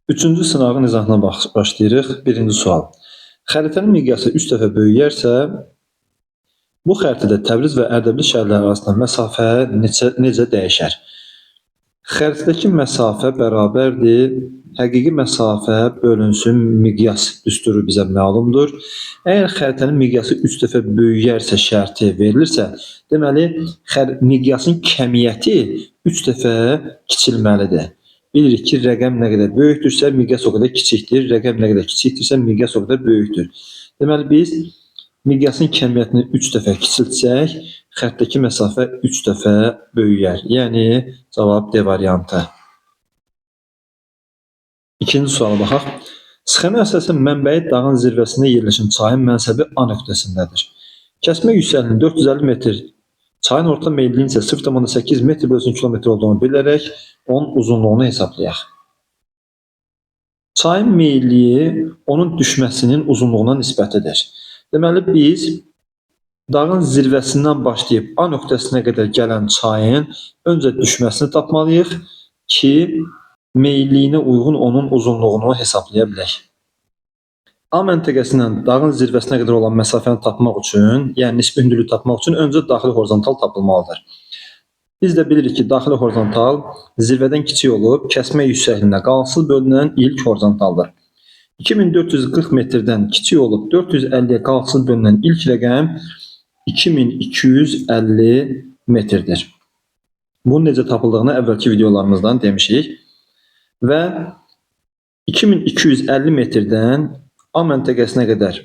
Üçüncü sınavın izahına başlayırıq. Birinci sual. Xəritənin miqyası 3 dəfə böyüyərsə, bu xəritədə Təbriz və Ərdəbil şəhərləri arasında məsafə necə dəyişər? Xəritədəki məsafə bərabərdir. Həqiqi məsafə bölünsün miqyas düsturu bizə məlumdur. Əgər xəritənin miqyası 3 dəfə böyüyərsə şərti verilirsə, deməli miqyasın kəmiyyəti 3 dəfə kiçilməlidir. Bilirik ki, rəqəm nə qədər böyükdürsə, miqyas o qədər kiçikdir. Rəqəm nə qədər kiçikdirsə, miqyas o qədər böyükdür. Deməli, biz miqyasın kəmiyyətini 3 dəfə kiçiltsək, xəttdəki məsafə 3 dəfə böyüyər. Yəni, cavab D variantı. İkinci suala baxaq. Sxema əsasında mənbəyi dağın zirvəsində yerləşən çayın mənsəbi A nöqtəsindədir. Kəsmə yüksəkliyinin 450 metr, çayın orta meylliyinin isə 0,8 metr bölsün kilometr olduğunu bilərək onun uzunluğunu hesablayaq. Çayın meyilliyi onun düşməsinin uzunluğuna nisbətidir. Deməli, biz dağın zirvəsindən başlayıb A nöqtəsinə qədər gələn çayın öncə düşməsini tapmalıyıq ki, meyilliyinə uyğun onun uzunluğunu hesablaya bilək. A məntəqəsindən dağın zirvəsinə qədər olan məsafəni tapmaq üçün, yəni nisbi hündürlüyü tapmaq üçün öncə daxili horizontal tapılmalıdır. Biz də bilirik ki, daxili horizontal zirvədən kiçik olub, kəsmə yüksəkliyinə qalıqsız bölünən ilk horizontaldır. 2440 metrdən kiçik olub 450-yə qalıqsız bölünən ilk rəqəm 2250 metrdir. Bunun necə tapıldığını əvvəlki videolarımızdan demişik. Və 2250 metrdən A məntəqəsinə qədər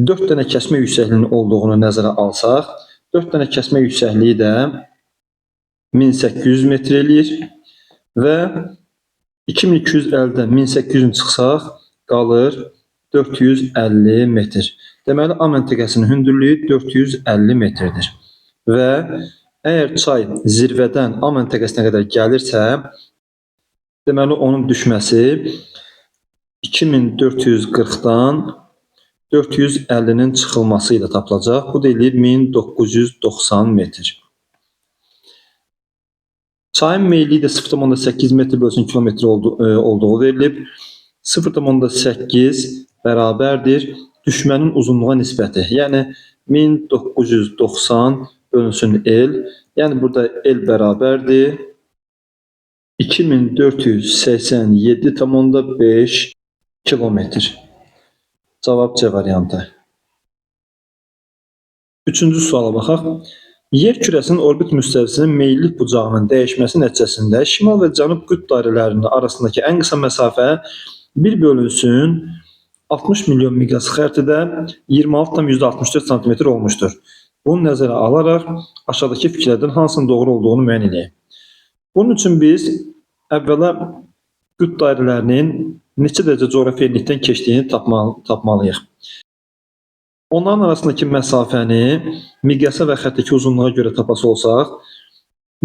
4 dənə kəsmə yüksəkliyinin olduğunu nəzərə alsaq, 4 dənə kəsmə yüksəkliyi də 1800 metr eləyir və 2250-dən 1800 çıxsaq qalır 450 metr. Deməli, A məntəqəsinin hündürlüyü 450 metrdir. Və əgər çay zirvədən A məntəqəsinə qədər gəlirsə, deməli, onun düşməsi 2440-dan 450-nin çıxılması ilə tapılacaq. Bu da eləyir 1990 metr. Çayın meyilliyi də 0,8 metr bölsün kilometr olduğu verilib. 0,8 bərabərdir düşmənin uzunluğa nisbəti. Yəni 1990 bölünsün L. Yəni burada L bərabərdir 2487,5 kilometr. Cavab C variantı. Üçüncü suala baxaq. Yer kürəsinin orbit müstəvisinin meyillik bucağının dəyişməsi nəticəsində şimal və cənub qütb dairələrinin arasındakı ən qısa məsafə 1 bölünsün 60 milyon miqyas xəritədə 26,64 cm olmuşdur. Bunu nəzərə alaraq aşağıdakı fikirlərdən hansının doğru olduğunu müəyyən edək. Bunun üçün biz əvvəla qütb dairələrinin neçə dərəcə coğrafi enlikdən keçdiyini tapmalıyıq. Onların arasındakı məsafəni miqyasa və xəttdəki uzunluğa görə tapası olsaq,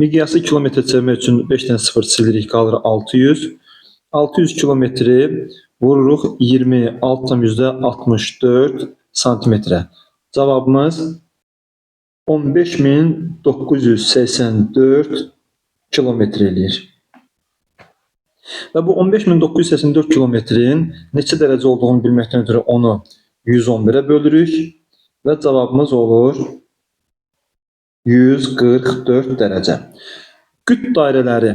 miqyası kilometr çevirmək üçün 5 dənə 0 silirik, qalır 600. 600 kilometri vururuq 26,64 santimetrə. Cavabımız 15984 kilometr eləyir. Və bu 15984 kilometrin neçə dərəcə olduğunu bilməkdən ötürü onu 111'e bölürük və cavabımız olur 144 dərəcə. Qütb dairələri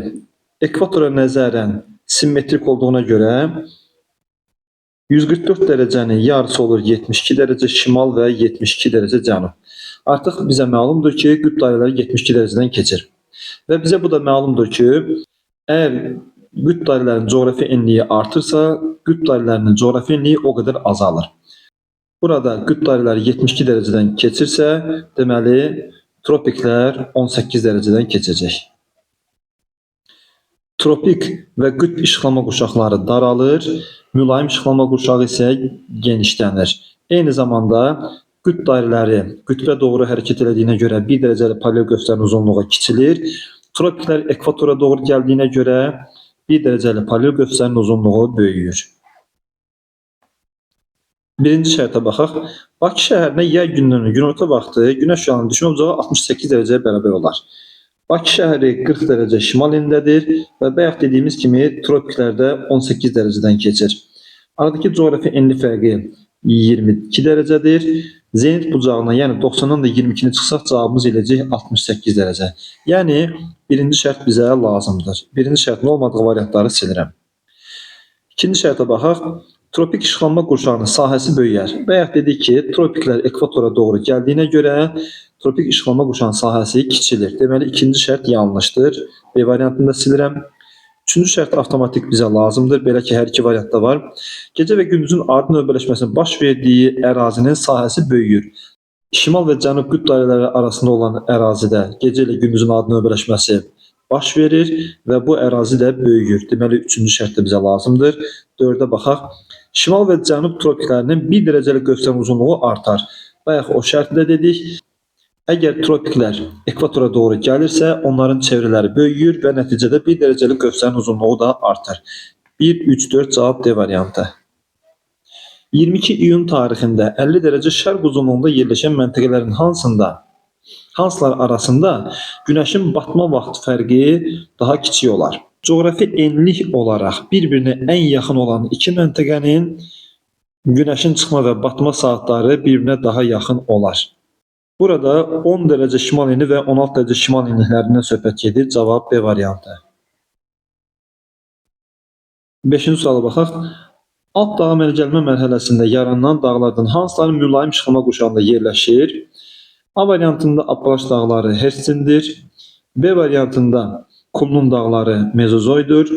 ekvatora nəzərən simmetrik olduğuna görə 144 dərəcənin yarısı olur 72 dərəcə şimal və 72 dərəcə cənub. Artıq bizə məlumdur ki, qütb dairələri 72 dərəcədən keçir. Və bizə bu da məlumdur ki, əgər qütb dairələrinin coğrafi enliyi artırsa, qütb dairələrinin coğrafi enliyi o qədər azalır. Burada qütb dairələri 72 dərəcədən keçirsə, deməli, tropiklər 18 dərəcədən keçəcək. Tropik və qütb işıqlama quşaqları daralır, mülayim işıqlama quşağı isə genişlənir. Eyni zamanda qütb dairələri qütbə doğru hərəkət elədiyinə görə 1 dərəcəli paralel qövslərin uzunluğu kiçilir. Tropiklər ekvatora doğru gəldiyinə görə 1 dərəcəli paralel qövslərin uzunluğu böyüyür. Birinci şərtə baxaq. Bakı şəhərinə yay günlərinin günorta vaxtı günəş şüalarının düşmə bucağı 68 dərəcəyə bərabər olar. Bakı şəhəri 40 dərəcə şimal enindədir və bayaq dediyimiz kimi tropiklərdə 18 dərəcədən keçir. Aradakı coğrafi enli fərqi 22 dərəcədir. Zenit bucağına, yəni 90-dan da 22-ni çıxsaq cavabımız eləcək 68 dərəcə. Yəni birinci şərt bizə lazımdır. Birinci şərtin olmadığı variantları silirəm. İkinci şərtə baxaq. Tropik işıqlanma qurşağının sahəsi böyüyər. Bayaq dedik ki, tropiklər ekvatora doğru gəldiyinə görə tropik işıqlanma qurşağının sahəsi kiçilir. Deməli, ikinci şərt yanlışdır. B variantını da silirəm. Üçüncü şərt avtomatik bizə lazımdır. Belə ki, hər iki variantda var. Gecə və gündüzün adi növbələşməsinin baş verdiyi ərazinin sahəsi böyüyür. Şimal və cənub qütb dairələri arasında olan ərazidə gecə ilə gündüzün adi növbələşməsi baş verir və bu ərazi də böyüyür. Deməli, üçüncü şərt də bizə lazımdır. 4-ə baxaq. Şimal və cənub tropiklərinin 1 dərəcəlik göstərən uzunluğu artar. Bayaq o şərti də dedik. Əgər tropiklər ekvatora doğru gəlirsə, onların çevrələri böyüyür və nəticədə 1 dərəcəlik göstərən uzunluğu da artar. 1, 3, 4 cavab D variantı. 22 iyun tarixində 50 dərəcə şərq uzunluğunda yerləşən məntəqələrin hansılar arasında günəşin batma vaxt fərqi daha kiçik olar? Coğrafi enlik olaraq bir-birinə ən yaxın olan iki məntəqənin günəşin çıxma və batma saatları bir-birinə daha yaxın olar. Burada 10 dərəcə şimal enli və 16 dərəcə şimal enliklərindən söhbət gedir. Cavab B variantı. 5-ci suala baxaq. Alt dağ əmələ gəlmə mərhələsində yaranan dağlardan hansıları mülayim işıqlanma qurşağında yerləşir? A variantında Appalaç dağları Hertzindir. B variantında Kulnun dağları Mezozoydur.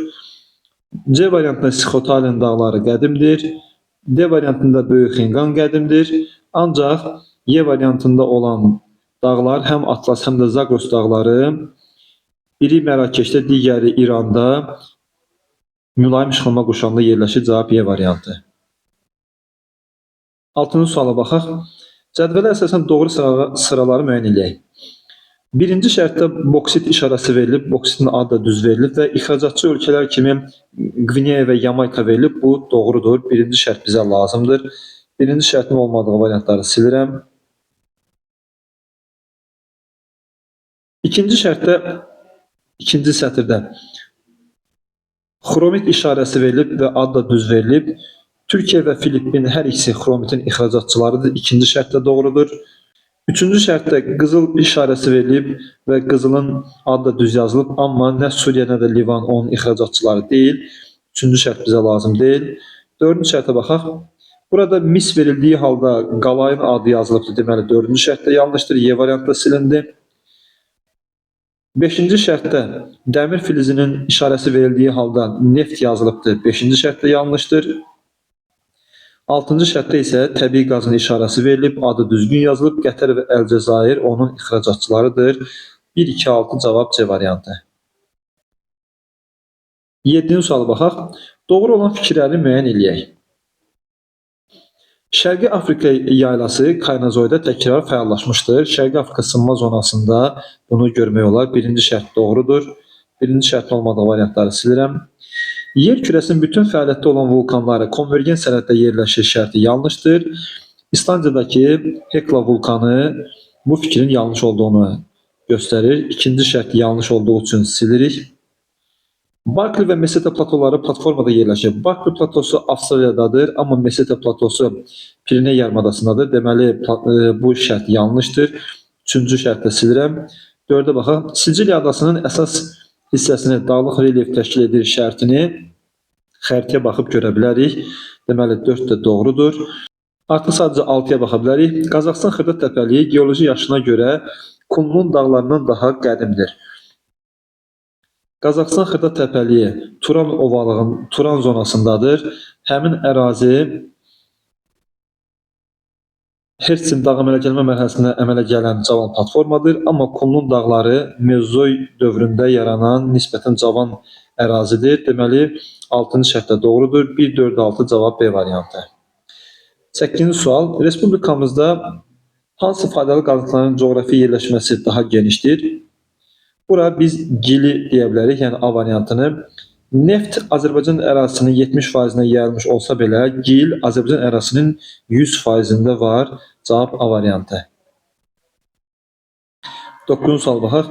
C variantında Sixotalin dağları qədimdir. D variantında Böyük Xinqan qədimdir. Ancaq Y variantında olan dağlar həm Atlas, həm də Zagros dağları, biri Mərakeşdə, digəri İranda mülayim işıqlanma qurşağında yerləşir. Cavab Y variantı. 6-cı suala baxaq. Cədvələ əsasən doğru sıraları müəyyən edək. Birinci şərtdə boksit işarəsi verilib, boksitin adı da düz verilib və ixracatçı ölkələr kimi Qvineya və Yamayka verilib. Bu doğrudur. Birinci şərt bizə lazımdır. Birinci şərtin olmadığı variantları silirəm. İkinci şərtdə, ikinci sətirdə xromit işarəsi verilib və adı da düz verilib. Türkiyə və Filippin hər ikisi xromitin ixracatçılarıdır. İkinci şərt də doğrudur. Üçüncü şərtdə qızıl işarəsi verilib və qızılın adı da düz yazılıb, amma nə Suriya, nə də Livan onun ixracatçıları deyil. Üçüncü şərt bizə lazım deyil. Dördüncü şərtə baxaq. Burada mis verildiyi halda qalayın adı yazılıbdır. Deməli, dördüncü şərt də yanlışdır. Y variantı da silindi. 5-ci şərtdə dəmir filizinin işarəsi verildiyi halda neft yazılıbdır. 5-ci şərt də yanlışdır. 6-cı şərtdə isə təbii qazın işarəsi verilib, adı düzgün yazılıb. Qətər və Əlcəzair onun ixracatçılarıdır. 1, 2, 6 cavab C variantı. 7-ci suala baxaq. Doğru olan fikirləri müəyyən eləyək. Şərqi Afrika yaylası Kaynazoyda təkrar fəallaşmışdır. Şərqi Afrika sınma zonasında bunu görmək olar. Birinci şərt doğrudur. Birinci şərtin olmadığı variantları silirəm. Yer kürəsinin bütün fəaliyyətdə olan vulkanları konvergen sənəddə yerləşir şərti yanlışdır. İslandiyadakı Hekla vulkanı bu fikrin yanlış olduğunu göstərir. İkinci şərt yanlış olduğu üçün silirik. Barkli və Meseta platoları platformada yerləşir. Barkli platosu Avstraliyadadır, amma Meseta platosu Piriney yarımadasındadır. Deməli, bu şərt yanlışdır. Üçüncü şərtdə silirəm. 4-ə baxaq. Siciliya adasının əsas hissəsini dağlıq relyef təşkil edir şərtini xəritəyə baxıb görə bilərik. Deməli, 4 də doğrudur. Artıq sadəcə 6-ya baxa bilərik. Qazaxıstan xırda təpəliyi geoloji yaşına görə Kunlun dağlarından daha qədimdir. Qazaxıstan xırda təpəliyi Turan ovalığının Turan zonasındadır. Həmin ərazi Hertsin dağ əmələ gəlmə mərhələsində əmələ gələn cavan platformadır. Amma Kunlun dağları Mezozoy dövründə yaranan nisbətən cavan ərazidir. Deməli, 6-cı şərt də doğrudur. 1, 4, 6 cavab B variantı. 8-ci sual. Respublikamızda hansı faydalı qalıqların coğrafi yerləşməsi daha genişdir? Bura biz gili deyə bilərik, yəni A variantını. Neft Azərbaycan ərazisinin 70%-nə yayılmış olsa belə, gil Azərbaycan ərazisinin 100%-də var. Cavab A variantı. 9-cu sual baxaq.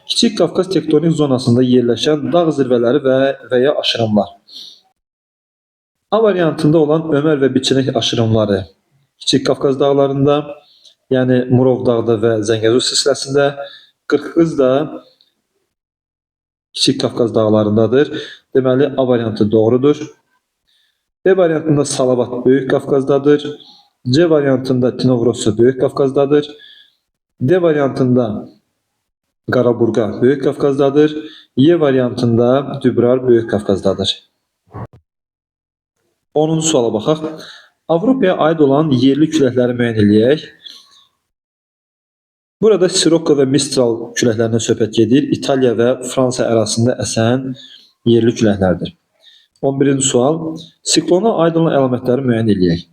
Kiçik Qafqaz tektonik zonasında yerləşən dağ zirvələri və ya aşırımlar. A variantında olan Ömər və Biçinek aşırımları Kiçik Qafqaz dağlarında, yəni Murov dağda və Zəngəzur silsiləsində, Qırxız da Kiçik Qafqaz dağlarındadır. Deməli, A variantı doğrudur. B variantında Salavat Böyük Qafqazdadır. C variantında Tinovrossa Böyük Qafqazdadır. D variantında Qaraburqa Böyük Qafqazdadır. Y variantında Dübrar Böyük Qafqazdadır. 10-cu suala baxaq. Avropaya aid olan yerli küləkləri müəyyən eləyək. Burada Sirokko və Mistral küləklərindən söhbət gedir. İtaliya və Fransa ərazisində əsən yerli küləklərdir. 11-ci sual. Siklona aid olan əlamətləri müəyyən eləyək.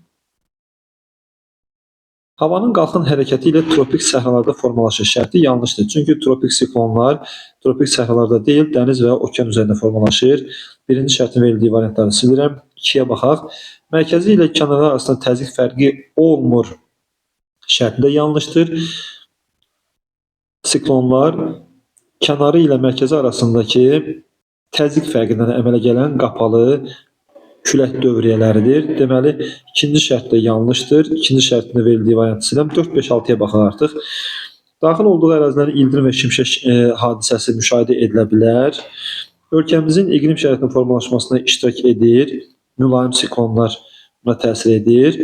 Havanın qalxın hərəkəti ilə tropik səhralarda formalaşır şərti yanlışdır. Çünki tropik siklonlar tropik səhralarda deyil, dəniz və okean üzərində formalaşır. Birinci şərtin verildiyi variantları silirəm. 2-yə baxaq. Mərkəzi ilə kənarlar arasında təzyiq fərqi olmur şərti də yanlışdır. Siklonlar kənarı ilə mərkəzi arasındakı təzyiq fərqindən əmələ gələn qapalı külək dövriyyələridir. Deməli, ikinci şərt də yanlışdır. İkinci şərtində verildiyi variantı siləm. 4, 5, 6-ya baxaq artıq. Daxil olduğu ərazilərin ildırım və şimşək hadisəsi müşahidə edilə bilər. Ölkəmizin iqlim şəraitinin formalaşmasına iştirak edir. Mülayim siklonlar buna təsir edir.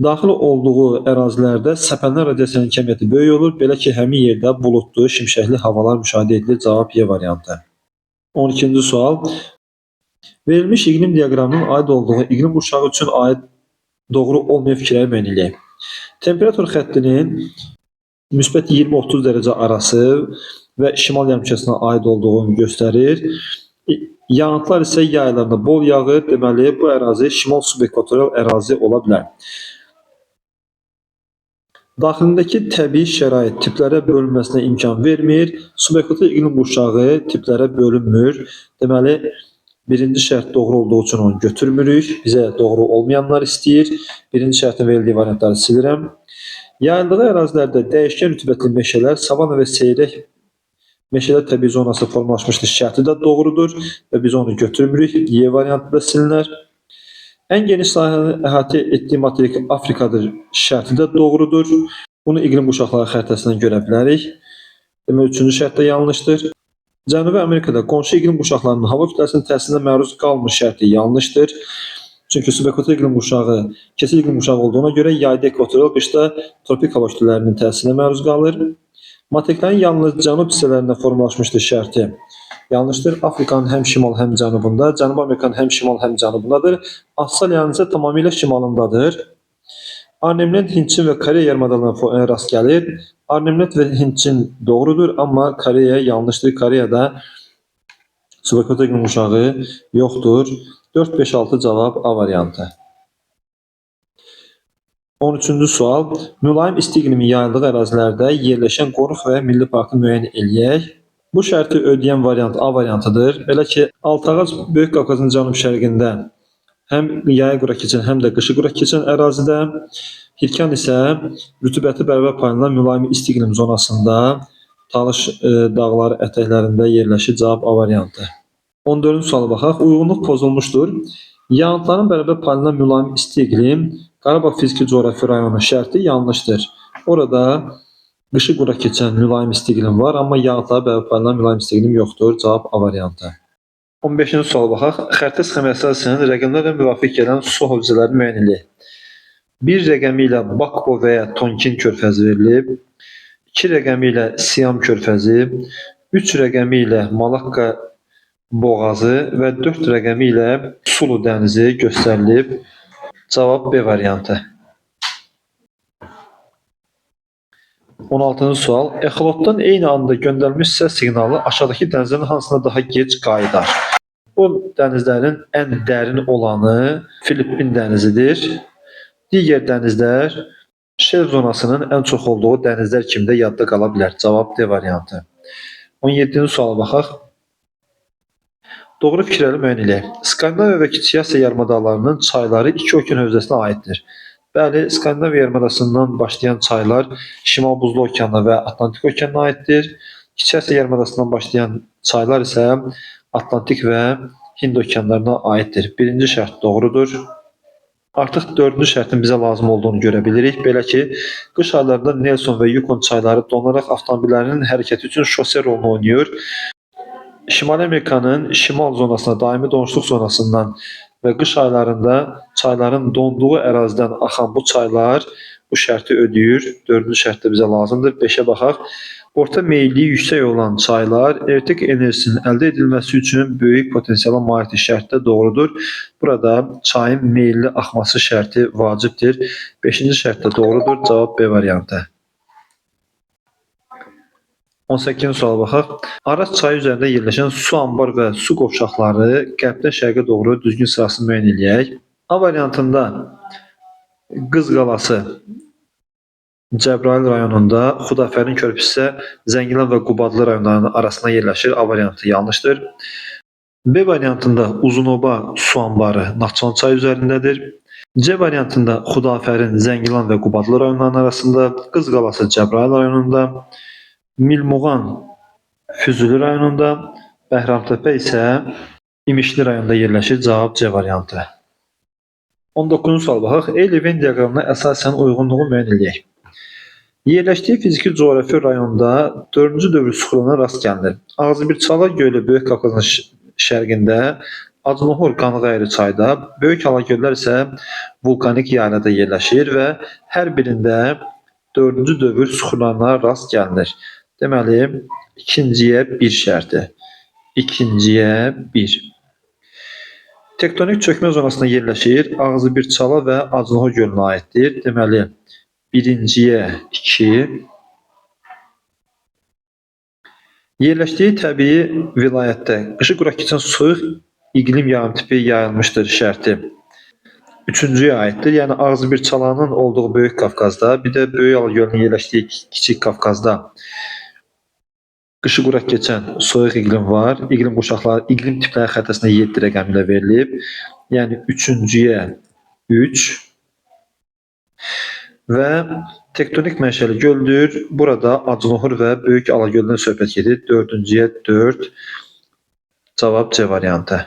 Daxil olduğu ərazilərdə səpələnən radiasiyanın kəmiyyəti böyük olur. Belə ki, həmin yerdə buludlu, şimşəkli havalar müşahidə edilir. Cavab Y variantı. 12-ci sual. Verilmiş iqlim diaqramının aid olduğu iqlim qurşağı üçün aid doğru olmayan fikirləri müəyyən eləyək. Temperatur xəttinin müsbət 20-30 dərəcə arası və şimal yarımkürəsinə aid olduğunu göstərir. Yağıntılar isə yay aylarında bol yağır. Deməli, bu ərazi şimal subekvatorial ərazi ola bilər. Daxilindəki təbii şərait tiplərə bölünməsinə imkan vermir. Subekvatorial iqlim qurşağı tiplərə bölünmür. Deməli, birinci şərt doğru olduğu üçün onu götürmürük. Bizə doğru olmayanlar istəyir. Birinci şərtin verildiyi variantları silirəm. Yayıldığı ərazilərdə dəyişkən rütubətli meşələr, savana və seyrək meşələr təbii zonası formalaşmışdır. Şərti də doğrudur və biz onu götürmürük. Y variantı da silinər. Ən geniş sahəni əhatə etdiyi materik Afrikadır. Şərti də doğrudur. Bunu iqlim qurşaqları xəritəsindən görə bilərik. Demək, üçüncü şərt də yanlışdır. Cənubi Amerikada qonşu iqlim qurşaqlarının hava kütləsinin təsirinə məruz qalmır şərti yanlışdır. Çünki subekvatorial iqlim qurşağı keçid iqlim qurşağı olduğuna görə yayda ekvatorial, qışda tropik hava kütlələrinin təsirinə məruz qalır. Materiklərin yalnız cənub hissələrində formalaşmışdır şərti yanlışdır. Afrikanın həm şimal, həm cənubunda, Cənubi Amerikanın həm şimal, həm cənubundadır. Avstraliyanın isə tamamilə şimalındadır. Arnemlet, Hindçin və Koreya yarımadasına rast gəlir. Arnemlet və Hindçin doğrudur, amma Koreya yanlışdır. Koreyada subekvatorial iqlim qurşağı yoxdur. 4, 5, 6 cavab A variantı. 13-cü sual. Mülayim isti iqlimin yayıldığı ərazilərdə yerləşən qoruq və milli parkı müəyyən eləyək. Bu şərti ödəyən variant A variantıdır. Belə ki, Altağac Böyük Qafqazın cənub-şərqində həm yayı qura keçən, həm də qışı qura keçən ərazidə. Hirkan isə rütubəti bərabər paylanan mülayim isti iqlim zonasında, Talış dağları ətəklərində yerləşir. Cavab A variantı. 14-cü suala baxaq. Uyğunluq pozulmuşdur. Yağıntıların bərabər paylanan mülayim isti iqlim Qarabağ fiziki coğrafi rayonu şərti yanlışdır. Orada qışı qura keçən mülayim isti iqlim var, amma yağıntılara bərabər paylanan mülayim isti iqlim yoxdur. Cavab A variantı. 15-ci suala baxaq. Xəritə sxemi əsasən rəqəmlərlə müvafiq gələn su hövzələri müəyyən eləyək. 1 rəqəmi ilə Bakbo və ya Tonkin körfəzi verilib. 2 rəqəmi ilə Siam körfəzi, 3 rəqəmi ilə Malakka boğazı və 4 rəqəmi ilə Sulu dənizi göstərilib. Cavab B variantı. 16-cı sual. Exolotdan eyni anda göndərilmiş səs siqnalı aşağıdakı dənizlərin hansına daha gec qayıdar? Bu dənizlərin ən dərin olanı Filippin dənizidir. Digər dənizlər şel zonasının ən çox olduğu dənizlər kimi də yadda qala bilər. Cavab D variantı. 17-ci suala baxaq. Doğru fikirləri müəyyən eləyək. Skandinaviya və Kiçik Asiya yarımadağlarının çayları iki okean hövzəsinə aiddir. Bəli, Skandinav yarımadasından başlayan çaylar Şimal Buzlu Okeanına və Atlantik Okeanına aiddir. Kiçik Asiya yarımadasından başlayan çaylar isə Atlantik və Hind okeanlarına aiddir. Birinci şərt doğrudur. Artıq dördüncü şərtin bizə lazım olduğunu görə bilirik. Belə ki, qış aylarında Nelson və Yukon çayları donaraq avtomobillərinin hərəkəti üçün şose rolunu oynayır. Şimali Amerikanın şimal zonasına, daimi donuşluq zonasından və qış aylarında çayların donduğu ərazidən axan bu çaylar bu şərti ödəyir. Dördüncü şərt də bizə lazımdır. 5-ə baxaq. Orta meyilliyi yüksək olan çaylar elektrik enerjisinin əldə edilməsi üçün böyük potensiala malikdir. Şərt də doğrudur. Burada çayın meyilli axması şərti vacibdir. 5-ci şərt də doğrudur. Cavab B variantı. 18-ci suala baxaq. Araz çayı üzərində yerləşən su anbar və su qovşaqları qərbdən şərqə doğru düzgün sırasını müəyyən edək. A variantında Qız qalası Cəbrayıl rayonunda, Xudafərin körpüsü isə Zəngilan və Qubadlı rayonlarının arasında yerləşir. A variantı yanlışdır. B variantında Uzunoba su anbarı Naxçıvan çayı üzərindədir. C variantında Xudafərin Zəngilan və Qubadlı rayonlarının arasında, Qız qalası Cəbrayıl rayonunda, Milmuğan Füzuli rayonunda, Bəhramtəpə isə İmişli rayonunda yerləşir. Cavab C variantı. 19-cu sual baxaq. Eyli-Venn diaqramına əsasən uyğunluğu müəyyən edək. Yerləşdiyi fiziki coğrafi rayonda 4-cü dövr süxuruna rast gəlinir. Ağzıbirçala gölü Böyük Qafqazın şərqində, Acnohor Qanğayri çayda, Böyük Alagöllər isə vulkanik yaylada yerləşir və hər birində 4-cü dövr süxurlarına rast gəlinir. Deməli, ikinciyə 1 şərti. İkinciyə 1. Tektonik çökmə zonasında yerləşir. Ağzıbirçala və Acnohor gölünə aiddir. Deməli, birinciyə 2. Yerləşdiyi təbii vilayətdə qışı quraq keçən soyuq iqlim yağıntipi yayılmışdır şərti. Üçüncüyə aiddir. Yəni Ağzıbirçalanın olduğu Böyük Qafqazda, bir də Böyük Alagölünün yerləşdiyi Kiçik Qafqazda qışı quraq keçən soyuq iqlim var. İqlim quşaqları, iqlim tipləri xəritəsində 7 rəqəmi ilə verilib. Yəni üçüncüyə 3. Və tektonik mənşəli göldür. Burada Acnohor və Böyük Alagöldən söhbət gedir. Dördüncüyə 4. Cavab C variantı.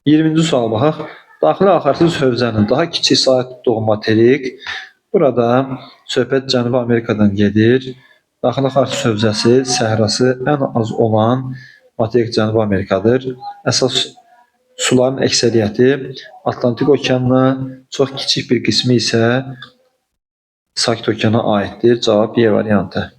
20-ci sual baxaq. Daxili axarsız hövzənin daha kiçik sahə tutduğu materik. Burada söhbət Cənubi Amerikadan gedir. Daxili axarsız hövzəsi, səhrası ən az olan materik Cənubi Amerikadır. Əsas suların əksəriyyəti Atlantik okeanına, çox kiçik bir qismi isə Sakit okeana aiddir. Cavab Y variantı.